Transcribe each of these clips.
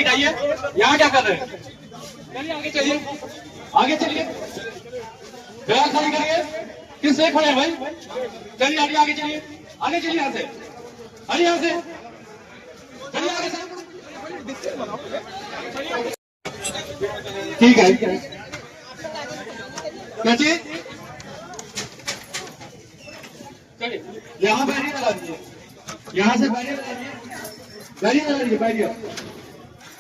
Side आइए। यहाँ क्या कर रहे हैं? चलिए आगे चलिए, आगे चलिए, जगह खाली करिए। किस से खड़े हैं भाई? चलिए आगे आगे चलिए, आगे चलिए, यहाँ से, अरे यहाँ से चलिए आगे से। ठीक है, क्या चीज? चलिए यहाँ बैरियर लगा दीजिए, यहाँ से बैरियर लगा दीजिए, बैरियर लगा दीजिए, बैरियर।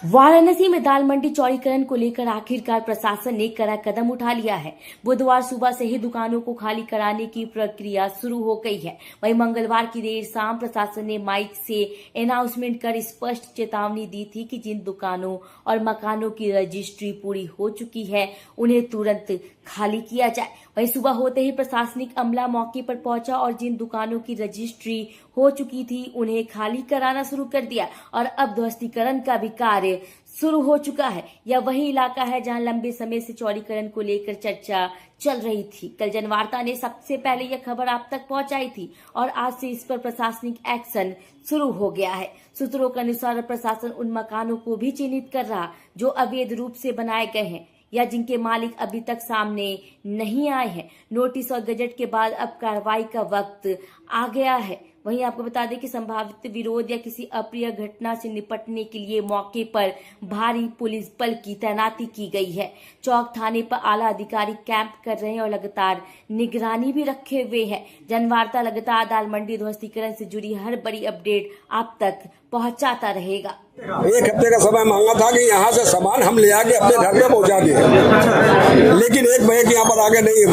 वाराणसी में दाल मंडी चौड़ीकरण को लेकर आखिरकार प्रशासन ने कड़ा कदम उठा लिया है। बुधवार सुबह से ही दुकानों को खाली कराने की प्रक्रिया शुरू हो गई है। वहीं मंगलवार की देर शाम प्रशासन ने माइक से अनाउंसमेंट कर स्पष्ट चेतावनी दी थी कि जिन दुकानों और मकानों की रजिस्ट्री पूरी हो चुकी है उन्हें तुरंत खाली किया जाए। वहीं सुबह होते ही प्रशासनिक अमला मौके पर पहुंचा और जिन दुकानों की रजिस्ट्री हो चुकी थी उन्हें खाली कराना शुरू कर दिया और अब ध्वस्तीकरण का भी कार्य शुरू हो चुका है। यह वही इलाका है जहां लंबे समय से चौड़ीकरण को लेकर चर्चा चल रही थी। कल जनवार्ता ने सबसे पहले यह खबर आप तक पहुंचाई थी और आज से इस पर प्रशासनिक एक्शन शुरू हो गया है। सूत्रों के अनुसार प्रशासन उन मकानों को भी चिन्हित कर रहा जो अवैध रूप से बनाए गए हैं या जिनके मालिक अभी तक सामने नहीं आए हैं। नोटिस और गजट के बाद अब कार्रवाई का वक्त आ गया है। वहीं आपको बता दें कि संभावित विरोध या किसी अप्रिय घटना से निपटने के लिए मौके पर भारी पुलिस बल की तैनाती की गई है। चौक थाने पर आला अधिकारी कैंप कर रहे हैं और लगातार निगरानी भी रखे हुए हैं। जनवार्ता लगातार दाल मंडी ध्वस्तीकरण से जुड़ी हर बड़ी अपडेट आप तक पहुंचाता रहेगा। एक हफ्ते का समय मांगा था कि यहाँ से सामान हम ले आके अपने घर पे पहुँचा दें, लेकिन एक बजे के यहाँ पर आगे नहीं,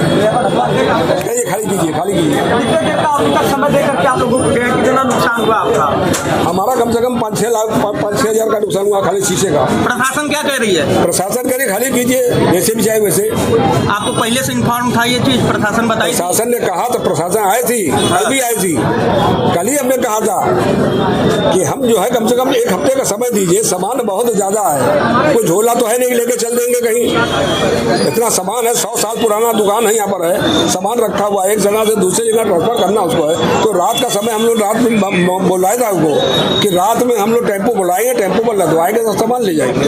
कहिए खाली कीजिए, खाली कीजिए। समय देकर के आप लोगों को कितना नुकसान हुआ आपका? हमारा कम से कम 5-6 हजार का नुकसान हुआ खाली शीशे का। प्रशासन क्या कह रही है? प्रशासन कह रही खाली कीजिए, जैसे भी चाहे वैसे। आपको पहले से इन्फॉर्म था ये चीज? प्रशासन बताई? प्रशासन ने कहा तो प्रशासन आई थी, कल भी आई थी। कल ही हमने कहा था कि हम जो है कम से कम एक हफ्ते का समय दीजिए, सामान बहुत ज्यादा है, कोई झोला तो है नहीं लेके चल देंगे कहीं। इतना सामान है, 100 साल पुराना दुकान है, यहाँ पर है सामान रखा हुआ है, एक जगह से दूसरी जगह ट्रांसफर करना उसको है। तो रात का समय हम लोग रात में बुलाया था उसको कि रात में हम लोग टेम्पो बुलाएंगे, टेम्पो पर लगवाएंगे तो सामान ले जाएंगे।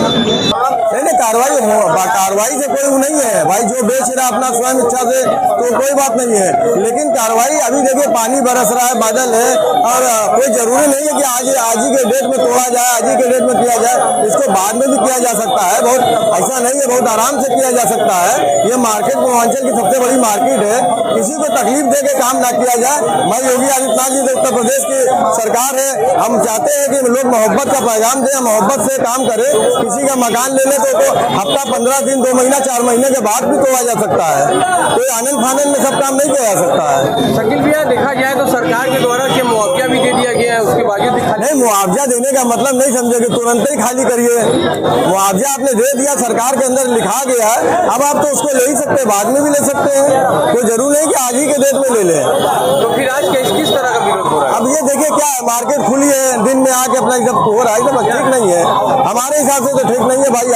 नहीं कार्रवाई से कोई नहीं है भाई, जो बेच रहा अपना स्वयं इच्छा से तो कोई बात नहीं है, लेकिन कार्रवाई अभी देखिए पानी बरस रहा है, बादल है और कोई जरूरी नहीं है कि आज ही के डेट में तोड़ा जाए, आज ही के डेट में किया जाए, इसको बाद में भी किया जा सकता है। बहुत ऐसा नहीं है, बहुत आराम से किया जा सकता है। ये मार्केट पूर्वांचल की सबसे बड़ी मार्केट है, किसी को तकलीफ दे के काम ना किया जाए। मैं योगी आदित्यनाथ जी उत्तर प्रदेश की सरकार है, हम चाहते हैं कि लोग मोहब्बत का पैगाम दें, मोहब्बत से काम करें। किसी का मकान ले ले तो हफ्ता 15 दिन 2 महीना 4 महीने के बाद भी तोड़ा जा सकता है, कोई आनंद फानंद में सब काम नहीं किया जा सकता है। शकील भैया देखा जाए तो सरकार के द्वारा के मुआवजा भी दे दिया गया है, उसके बावजूद नहीं मुआवजा देने का मतलब नहीं समझे कि तुरंत ही खाली करिए। मुआवजा आपने दे दिया, सरकार के अंदर लिखा गया है, अब आप तो उसको ले ही सकते हैं, बाद में भी ले सकते हैं, कोई जरूर नहीं कि आज ही के डेट में ले लें। तो फिर आज किस तरह का विरोध हो रहा है? अब ये देखिए क्या है, मार्केट खुली है, दिन में आके अपना जब हो रहा है तो ठीक नहीं है, हमारे हिसाब से तो ठीक नहीं है भाई,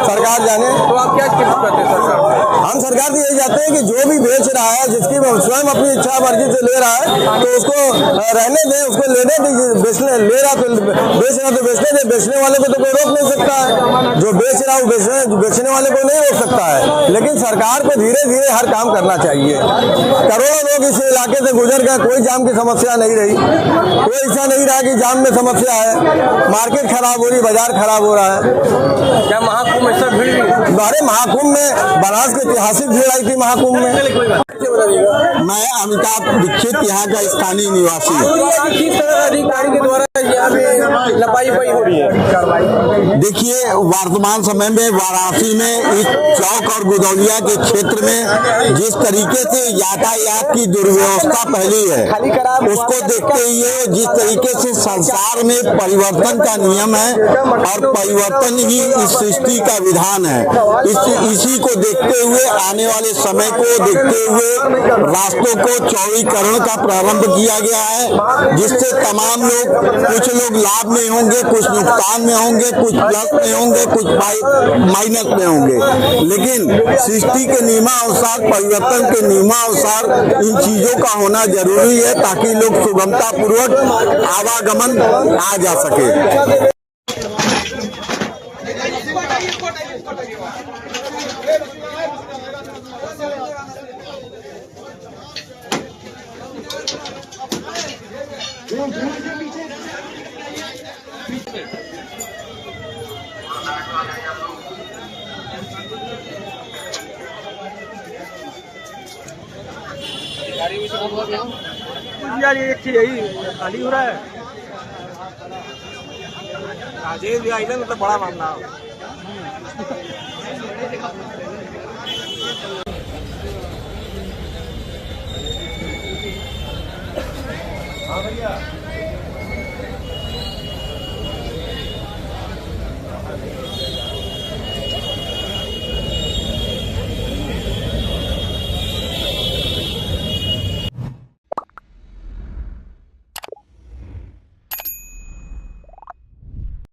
सरकार जाने। तो आप क्या करते हैं सरकार? हम सरकार से यही चाहते हैं कि जो भी बेच रहा है, जिसकी स्वयं अपनी इच्छा मर्जी से ले रहा है तो उसको रहने दें, उसको लेने दीजिए। ले रहा तो बेच रहा तो बेचने दे, बेचने वाले को तो कोई रोक नहीं सकता है, जो बेच रहा है बेचने वाले को नहीं रोक सकता है। लेकिन सरकार को धीरे धीरे हर काम करना चाहिए। करोड़ों लोग इस इलाके से गुजर गए, कोई जाम की समस्या नहीं रही, कोई ऐसा नहीं रहा कि जाम में समस्या है। मार्केट खराब हो रही, बाजार खराब हो रहा है। क्या महाकुंभ ऐसा भीड़? अरे महाकुंभ में बनास की ऐतिहासिक भीड़ आई थी महाकुंभ में। मैं अमिताभ दीक्षित, यहाँ का स्थानीय निवासी। किस तरह अधिकारी के द्वारा यहाँ पे लापरवाही हो रही है? देखिए वर्तमान समय में वाराणसी में इस चौक और गुदौलिया के क्षेत्र में जिस तरीके से यातायात की दुर्व्यवस्था फैली है, उसको देखते हुए जिस तरीके से संसार में परिवर्तन का नियम है और परिवर्तन ही इस सृष्टि का विधान है, इसी को देखते हुए आने वाले समय को देखते हुए रास्तों को चौड़ीकरण का प्रारंभ किया गया है, जिससे तमाम लोग, कुछ लोग लाभ में होंगे, कुछ नुकसान में होंगे, कुछ प्लस में होंगे, कुछ माइनस में होंगे, लेकिन सृष्टि के नियमानुसार, परिवर्तन के नियमानुसार इन चीजों का होना जरूरी है ताकि लोग सुगमता पूर्वक आवागमन आ जा सके। यार ये यही खाली हो रहा है राजेश भी आई ना मतलब बड़ा मामला हाँ भैया